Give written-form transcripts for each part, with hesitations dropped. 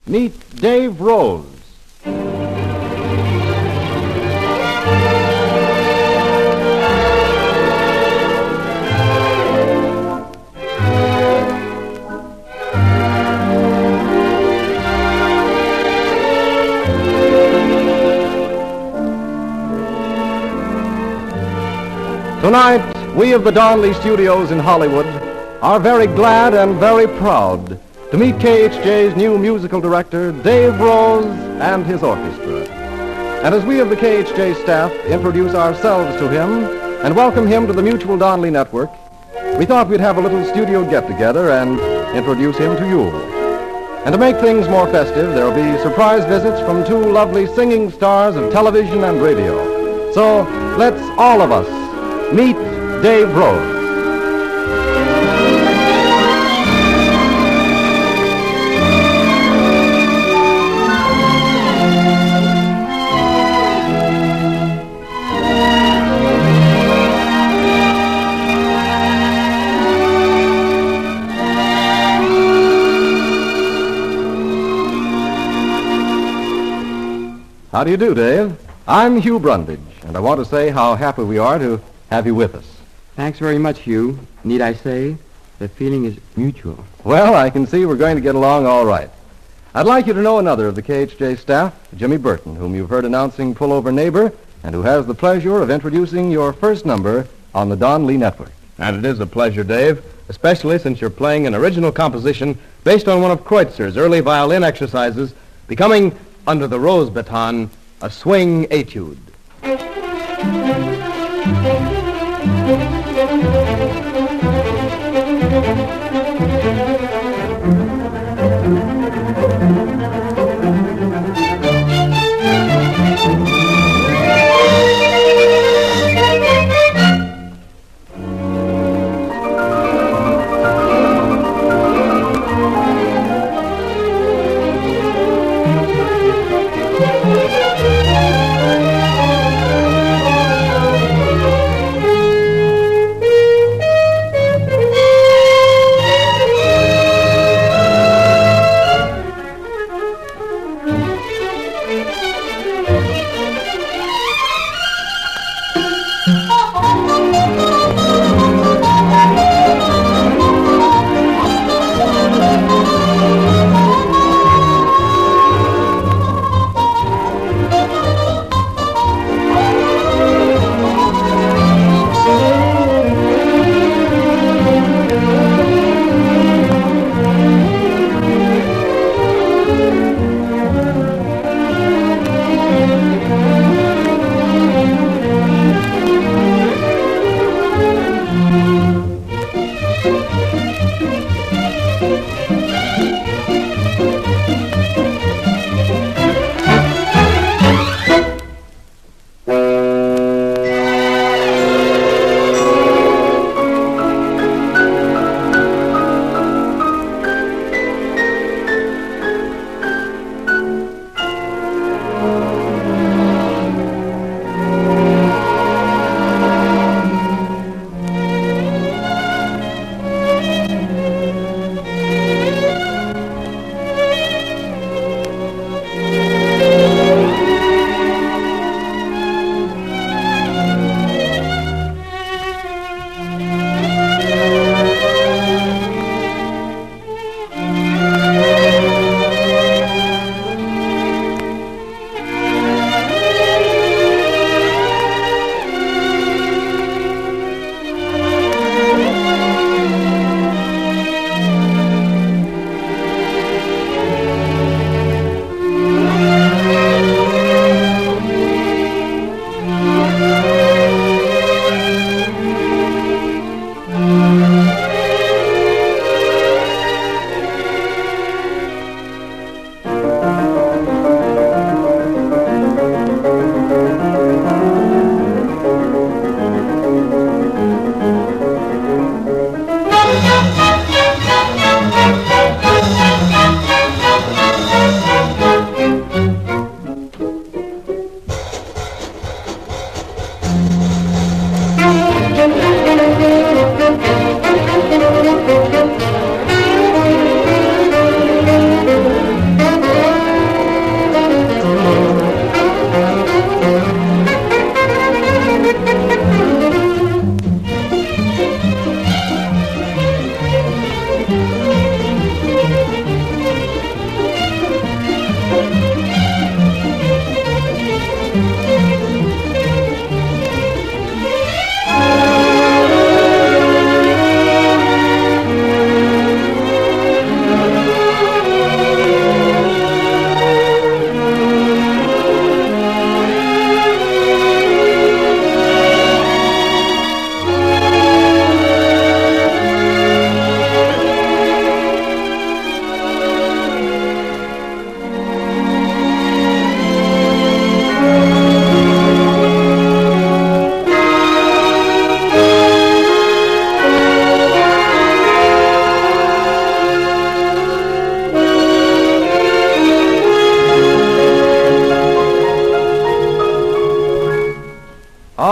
Meet Dave Rose. Tonight, we of the Donley Studios in Hollywood are very glad and very proud to meet KHJ's new musical director, Dave Rose, and his orchestra. And as we of the KHJ staff introduce ourselves to him and welcome him to the Mutual Donley Network, we thought we'd have a little studio get-together and introduce him to you. And to make things more festive, there'll be surprise visits from two lovely singing stars of television and radio. So let's all of us meet Dave Rose. How do you do, Dave? I'm Hugh Brundage, and I want to say how happy we are to have you with us. Thanks very much, Hugh. Need I say, the feeling is mutual. Well, I can see we're going to get along all right. I'd like you to know another of the KHJ staff, Jimmy Burton, whom you've heard announcing Pull Over Neighbor, and who has the pleasure of introducing your first number on the Donley Network. And it is a pleasure, Dave, especially since you're playing an original composition based on one of Kreutzer's early violin exercises, becoming, under the rose baton, a swing etude.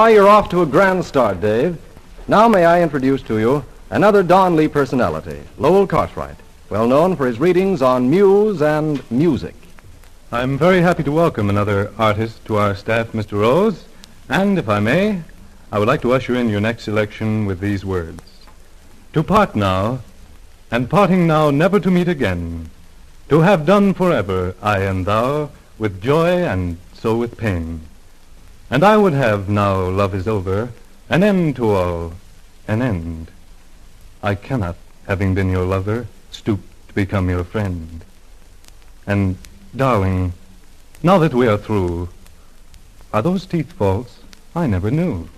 Why, you're off to a grand start, Dave. Now may I introduce to you another Don Lee personality, Lowell Cartwright, well known for his readings on muse and music. I'm very happy to welcome another artist to our staff, Mr. Rose, and if I may, I would like to usher in your next selection with these words. To part now, and parting now never to meet again, to have done forever, I and thou, with joy and so with pain. And I would have, now love is over, an end to all, an end. I cannot, having been your lover, stoop to become your friend. And, darling, now that we are through, are those teeth false? I never knew.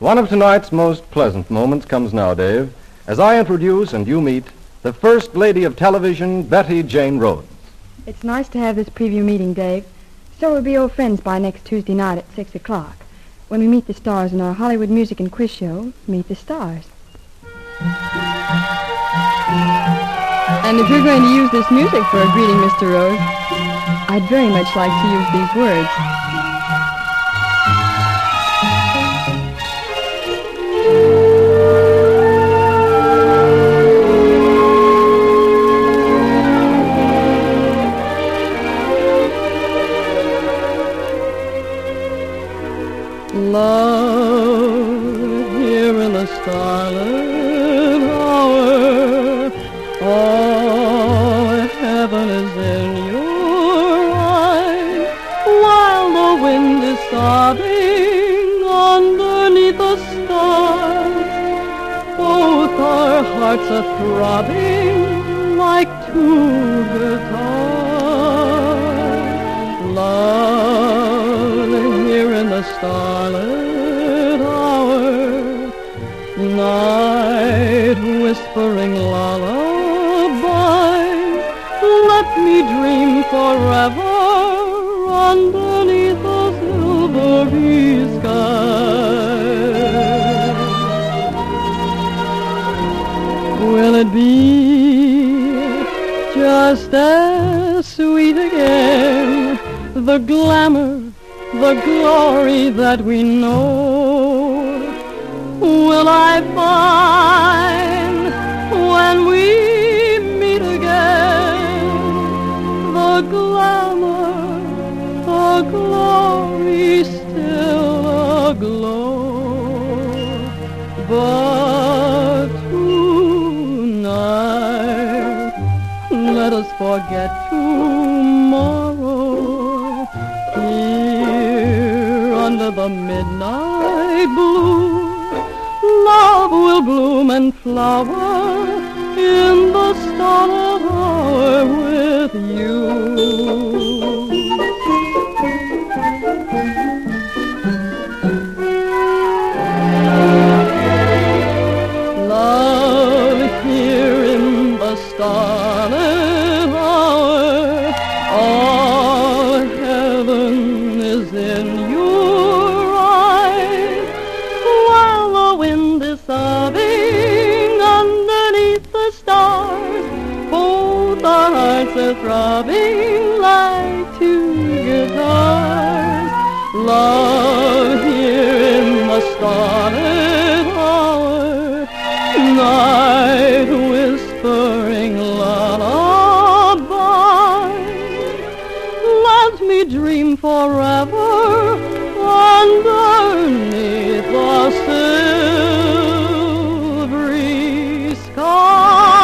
One of tonight's most pleasant moments comes now, Dave, as I introduce and you meet the First Lady of Television, Betty Jane Rhodes. It's nice to have this preview meeting, Dave. So we'll be old friends by next Tuesday night at 6 o'clock. When we meet the stars in our Hollywood music and quiz show, Meet the Stars. And if you're going to use this music for a greeting, Mr. Rose, I'd very much like to use these words. Love, here in the starlit hour, all heaven is in your eyes, while the wind is sobbing underneath the stars. Both our hearts are throbbing like two guitars. Love, here in the starlit hour, night whispering lullaby, let me dream forever underneath the silvery sky. just as sweet again. The glamour, the glory that we know, will I find when we meet again. The glamour, the glory still aglow. But tonight, let us forget tomorrow. Here under the midnight blue, love will bloom and flower in the starlit hour with you. Love here in the starlit hour, all heaven is in your eyes. While the wind is sobbing underneath the stars, both our hearts are throbbing like two guitars. Love here in the starlit hour, night whispering lullaby. Let me dream forever underneath the silvery sky.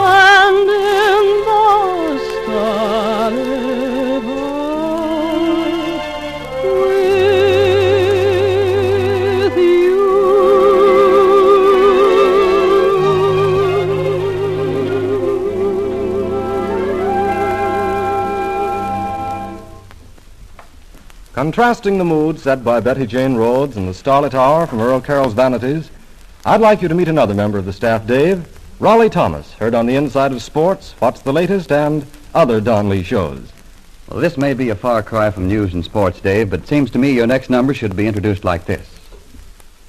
And in the starlit heart with you. Contrasting the mood set by Betty Jane Rhodes and the Starlit Hour from Earl Carroll's Vanities, I'd like you to meet another member of the staff, Dave, Raleigh Thomas, heard on the Inside of Sports, What's the Latest, and other Don Lee shows. Well, this may be a far cry from news and sports, Dave, but it seems to me your next number should be introduced like this.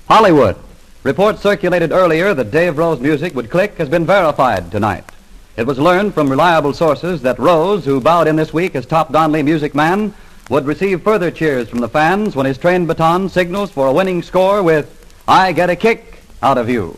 Hollywood. Reports circulated earlier that Dave Rowe's music would click has been verified tonight. It was learned from reliable sources that Rose, who bowed in this week as top Don Lee music man, would receive further cheers from the fans when his trained baton signals for a winning score with I Get a Kick Out of You.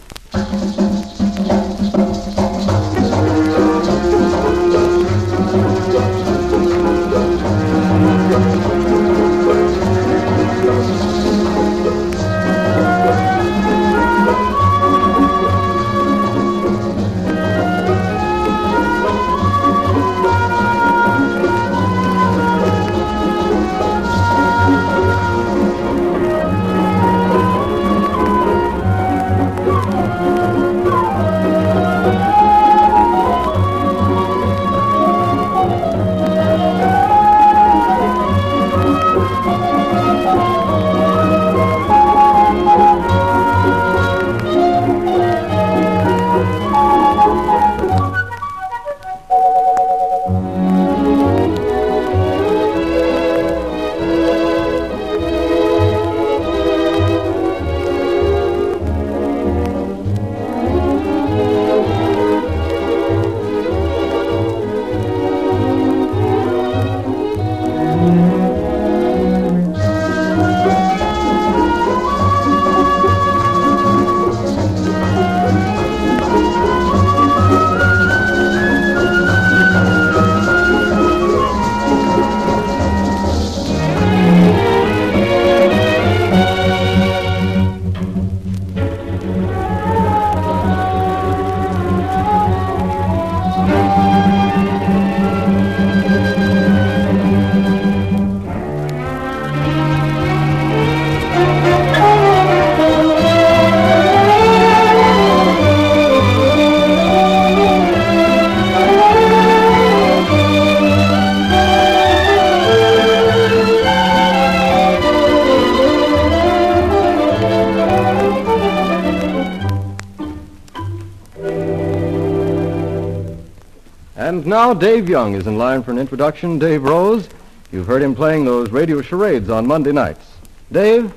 And now Dave Young is in line for an introduction. Dave Rose, you've heard him playing those radio charades on Monday nights. Dave.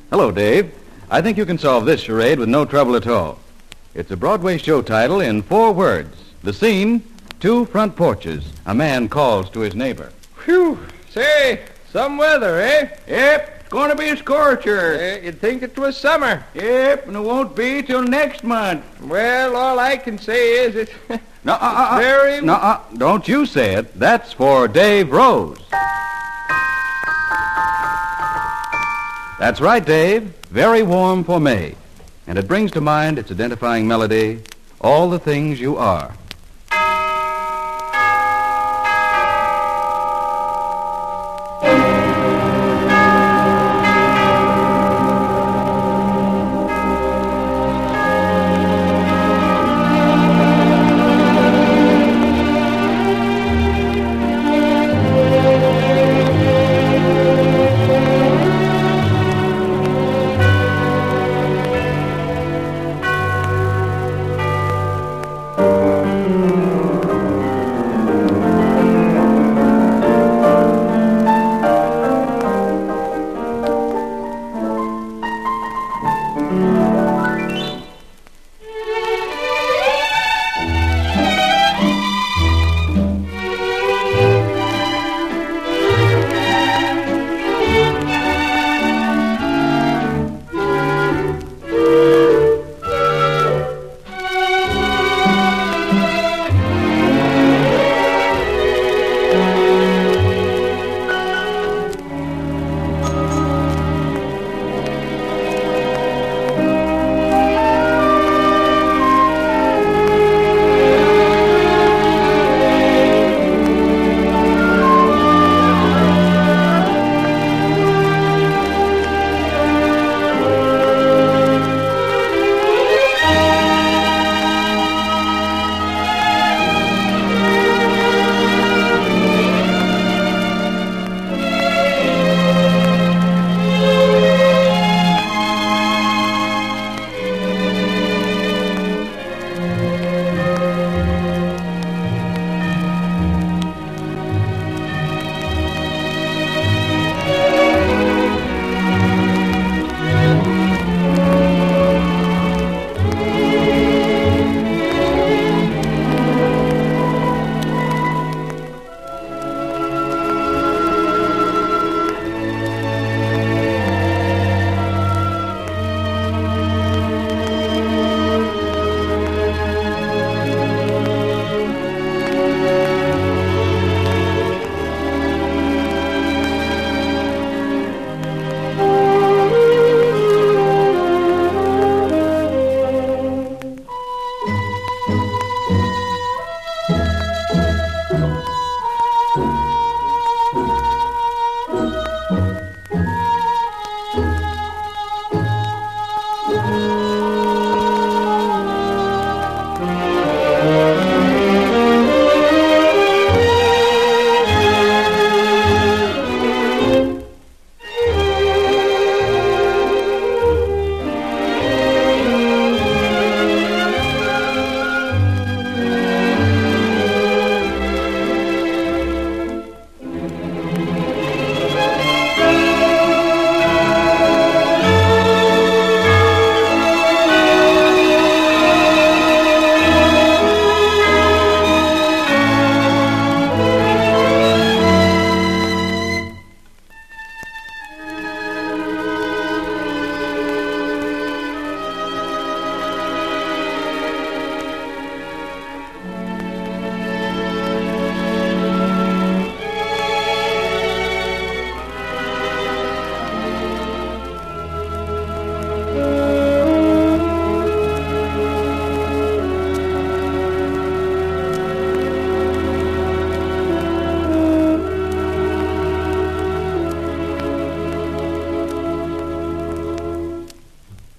Hello, Dave. I think you can solve this charade with no trouble at all. It's a Broadway show title in 4 words. The scene, 2 front porches. A man calls to his neighbor. Phew! Say, some weather, eh? Yep, it's going to be a scorcher. You'd think it was summer. Yep, and it won't be till next month. Well, all I can say is it... Very... Don't you say it. That's for Dave Rose. That's right, Dave. Very warm for May. And it brings to mind its identifying melody, All the Things You Are.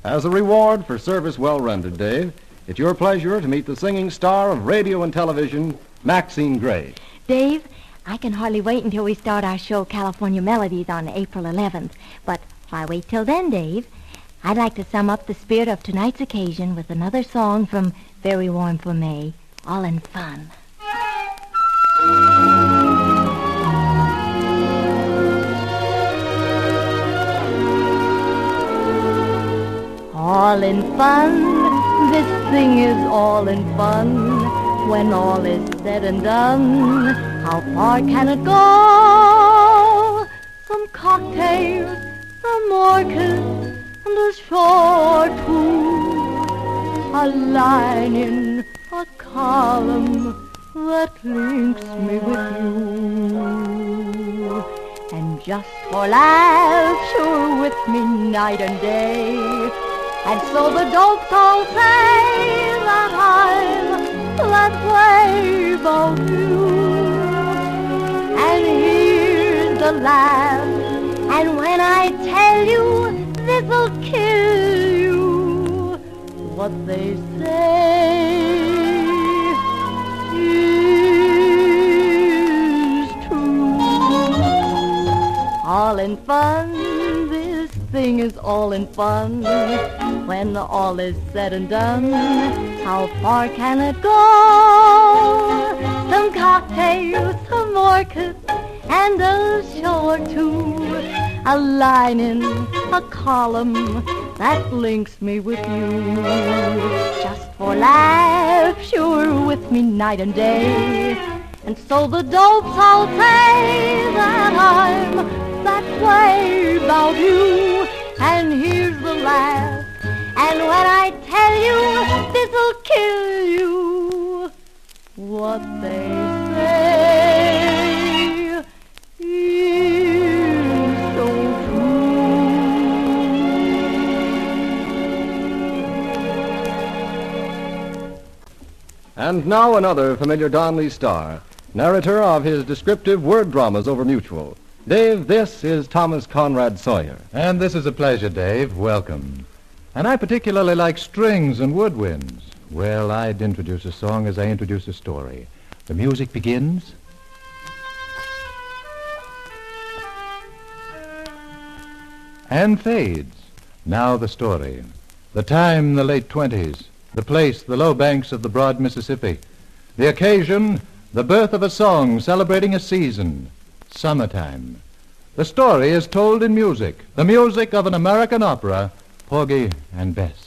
As a reward for service well rendered, Dave, it's your pleasure to meet the singing star of radio and television, Maxine Gray. Dave, I can hardly wait until we start our show, California Melodies, on April 11th. But why wait till then, Dave? I'd like to sum up the spirit of tonight's occasion with another song from Very Warm for May, All in Fun. All in fun, this thing is all in fun. When all is said and done, how far can it go? Some cocktails, some orchids, and a shore or two. A line in a column that links me with you. And just for laughs, you're with me night and day. And so the dopes all say that I'm that way about you. And here's the laugh, and when I tell you this'll kill you, what they say is true. All in fun, this thing is all in fun. When all is said and done, how far can it go? Some cocktails, some orchids, and a show or two. A line in a column that links me with you. Just for laughs, you're with me night and day. And so the dopes all say that I'm that way about you. And here's the laugh, and when I tell you this'll kill you, what they say is so true. And now another familiar Donley star, narrator of his descriptive word dramas over Mutual. Dave, this is Thomas Conrad Sawyer. And this is a pleasure, Dave. Welcome. And I particularly like strings and woodwinds. Well, I'd introduce a song as I introduce a story. The music begins. And fades. Now the story. The time, the late 20s. The place, the low banks of the broad Mississippi. The occasion, the birth of a song celebrating a season. Summertime. The story is told in music. The music of an American opera, Porgy and Bess.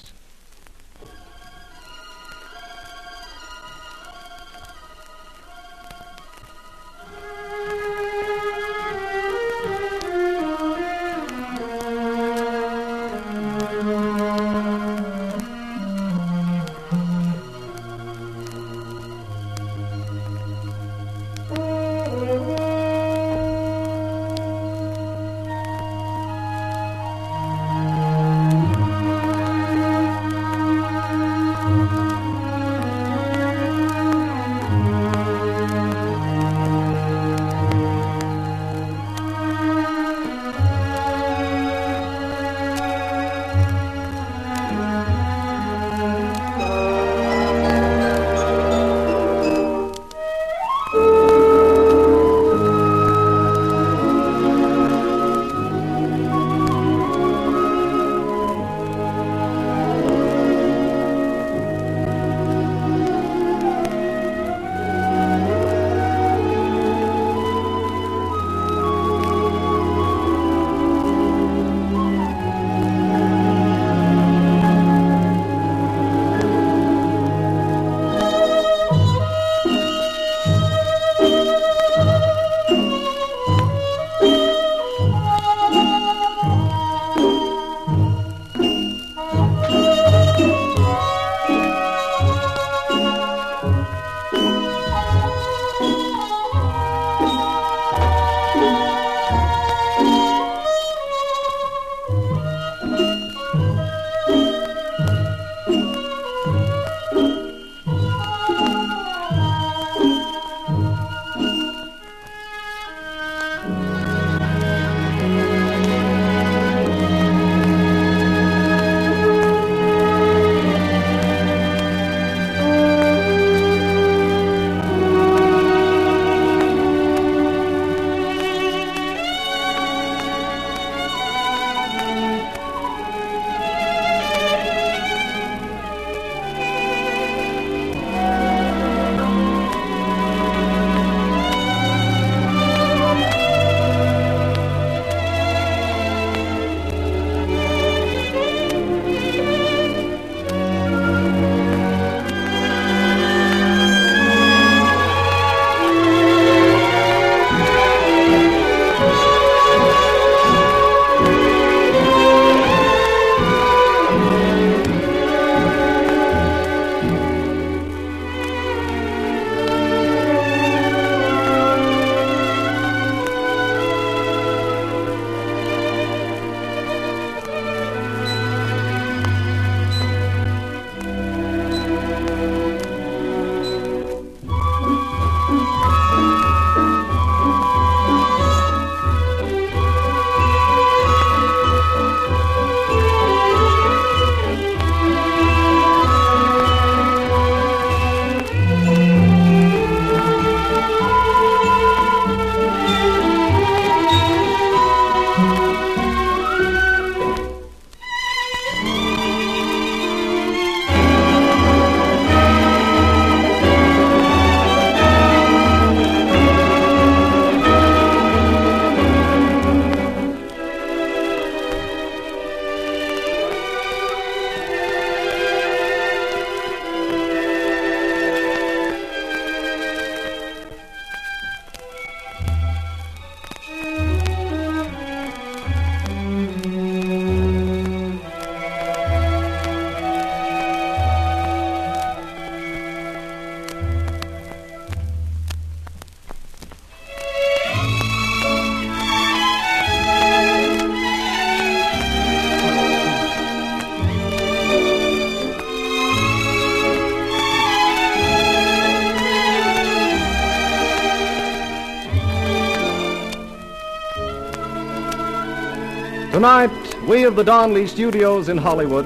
Tonight, we of the Donley Studios in Hollywood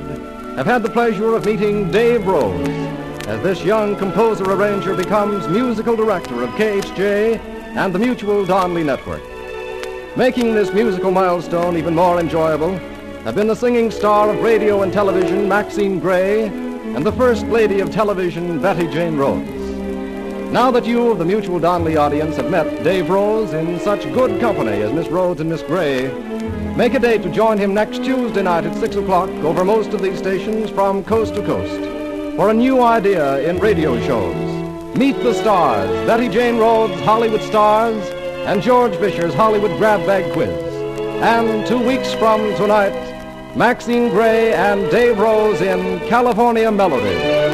have had the pleasure of meeting Dave Rose as this young composer-arranger becomes musical director of KHG and the Mutual Donley Network. Making this musical milestone even more enjoyable have been the singing star of radio and television, Maxine Gray, and the First Lady of Television, Betty Jane Rhodes. Now that you of the Mutual Donley audience have met Dave Rose in such good company as Miss Rhodes and Miss Gray, make a date to join him next Tuesday night at 6 o'clock over most of these stations from coast to coast for a new idea in radio shows. Meet the Stars, Betty Jane Rhodes' Hollywood Stars, and George Fisher's Hollywood Grab Bag Quiz. And 2 weeks from tonight, Maxine Gray and Dave Rose in California Melodies.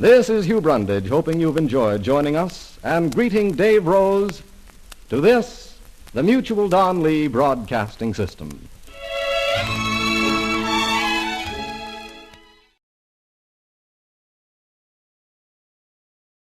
This is Hugh Brundage, hoping you've enjoyed joining us and greeting Dave Rose to this, the Mutual Donley Broadcasting System.